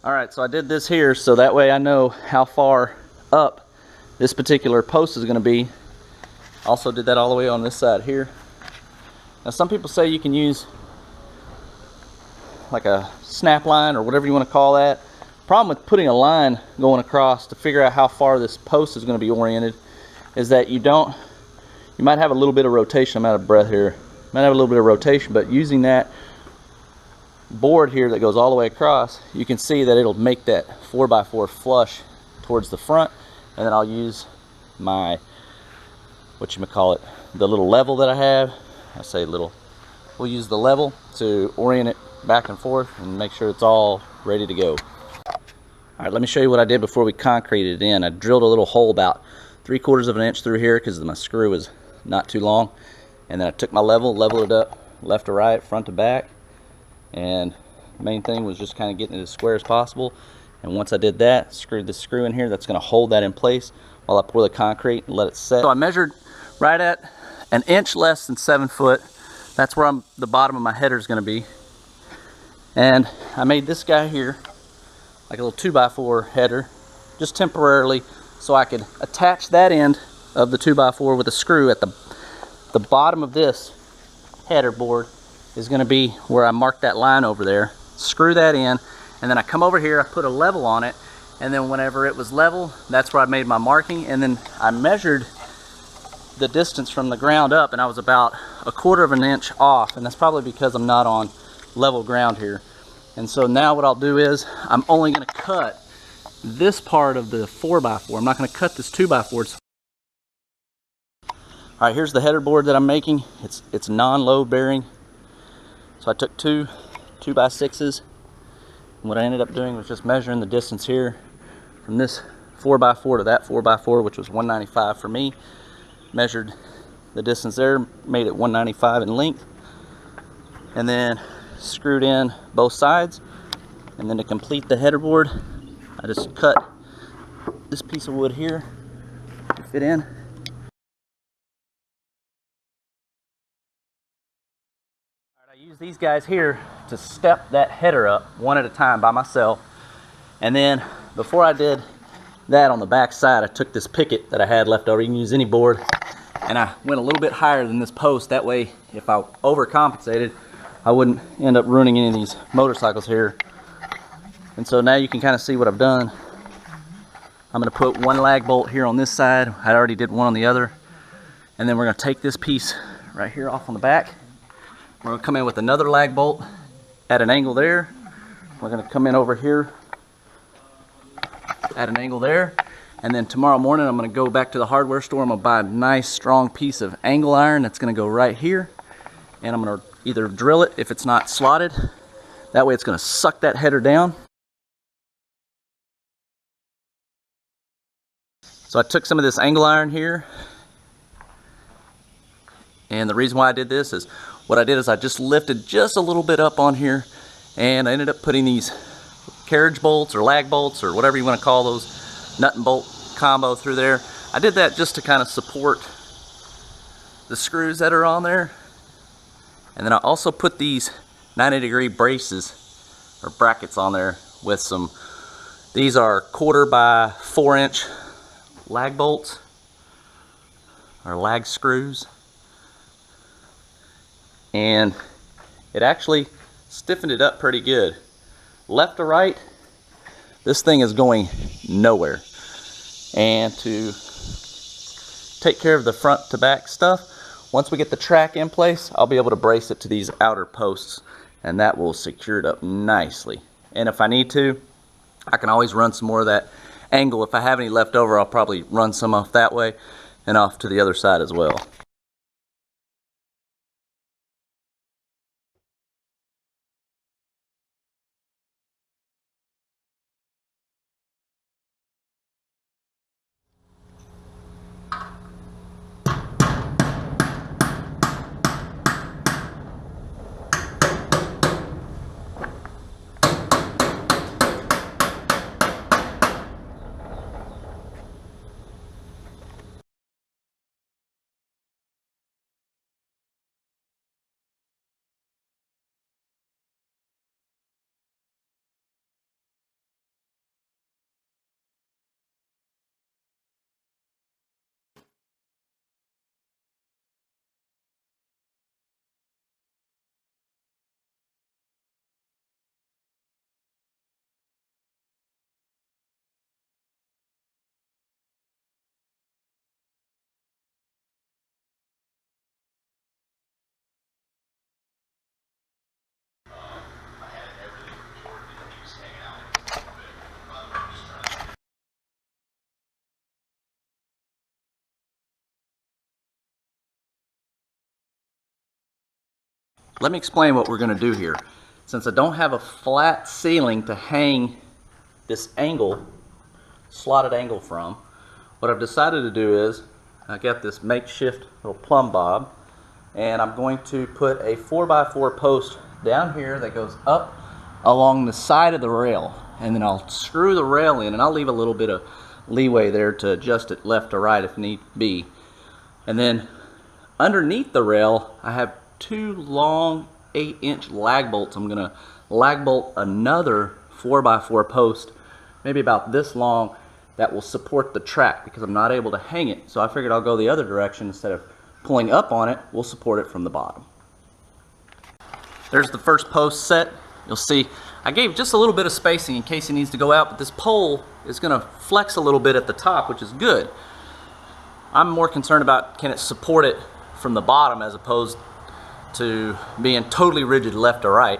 Alright, so I did this here so that way I know how far up this particular post is going to be. Also did that all the way on this side here. Now some people say you can use like a snap line or whatever you want to call that. Problem with putting a line going across to figure out how far this post is going to be oriented is that you might have a little bit of rotation. I'm out of breath here. Might have a little bit of rotation, but using that board here that goes all the way across, you can see that it'll make that 4x4 flush towards the front, and then I'll use my, whatchamacallit, the little level that I have. I say little, we'll use the level to orient it back and forth and make sure it's all ready to go. Alright, let me show you what I did before we concreted it in. I drilled a little hole about 3/4 of an inch through here because my screw was not too long, and then I took my leveled it up left to right, front to back, and the main thing was just kind of getting it as square as possible. And once I did that, screwed this screw in here that's going to hold that in place while I pour the concrete and let it set. So I measured right at an inch less than 7 foot. That's where the bottom of my header is going to be. And I made this guy here like a little 2x4 header just temporarily so I could attach that end of the 2x4 with a screw at the bottom of this header board is going to be where I marked that line over there. Screw that in, and then I come over here, I put a level on it, and then whenever it was level, that's where I made my marking. And then I measured the distance from the ground up, and I was about 1/4 of an inch off, and that's probably because I'm not on level ground here. And so now what I'll do is I'm only going to cut this part of the 4x4. I'm not going to cut this 2x4. Alright, here's the header board that I'm making. It's non-load bearing. So I took two 2x6s, and what I ended up doing was just measuring the distance here from this 4x4 to that 4x4, which was 195 for me. Measured the distance there, made it 195 in length, and then screwed in both sides. And then to complete the header board, I just cut this piece of wood here to fit in. I use these guys here to step that header up one at a time by myself. And then before I did that, on the back side, I took this picket that I had left over. You can use any board, and I went a little bit higher than this post. That way, if I overcompensated, I wouldn't end up ruining any of these motorcycles here. And so now you can kind of see what I've done. I'm going to put one lag bolt here on this side. I already did one on the other. And then we're going to take this piece right here off on the back. We're going to come in with another lag bolt at an angle there. We're going to come in over here at an angle there. And then tomorrow morning I'm going to go back to the hardware store. I'm going to buy a nice strong piece of angle iron that's going to go right here. And I'm going to either drill it if it's not slotted. That way it's going to suck that header down. So I took some of this angle iron here, and the reason why I did this is what I did is I just lifted just a little bit up on here, and I ended up putting these carriage bolts or lag bolts or whatever you want to call those, nut and bolt combo through there. I did that just to kind of support the screws that are on there. And then I also put these 90-degree braces or brackets on there with some, these are 1/4 by 4 inch lag bolts or lag screws, and it actually stiffened it up pretty good. Left to right, this thing is going nowhere. And to take care of the front to back stuff, once we get the track in place, I'll be able to brace it to these outer posts, and that will secure it up nicely. And if I need to, I can always run some more of that angle. If I have any left over, I'll probably run some off that way and off to the other side as well. let me explain what we're going to do here. Since I don't have a flat ceiling to hang this angle, slotted angle from, what I've decided to do is I got this makeshift little plumb bob, and I'm going to put a 4x4 post down here that goes up along the side of the rail, and then I'll screw the rail in, and I'll leave a little bit of leeway there to adjust it left or right if need be. And then underneath the rail I have two long 8-inch lag bolts. I'm gonna lag bolt another 4x4 post, maybe about this long, that will support the track because I'm not able to hang it. So I figured I'll go the other direction. Instead of pulling up on it, we'll support it from the bottom. There's the first post set. You'll see I gave just a little bit of spacing in case it needs to go out, but this pole is going to flex a little bit at the top, which is good. I'm more concerned about can it support it from the bottom as opposed to being totally rigid left or right.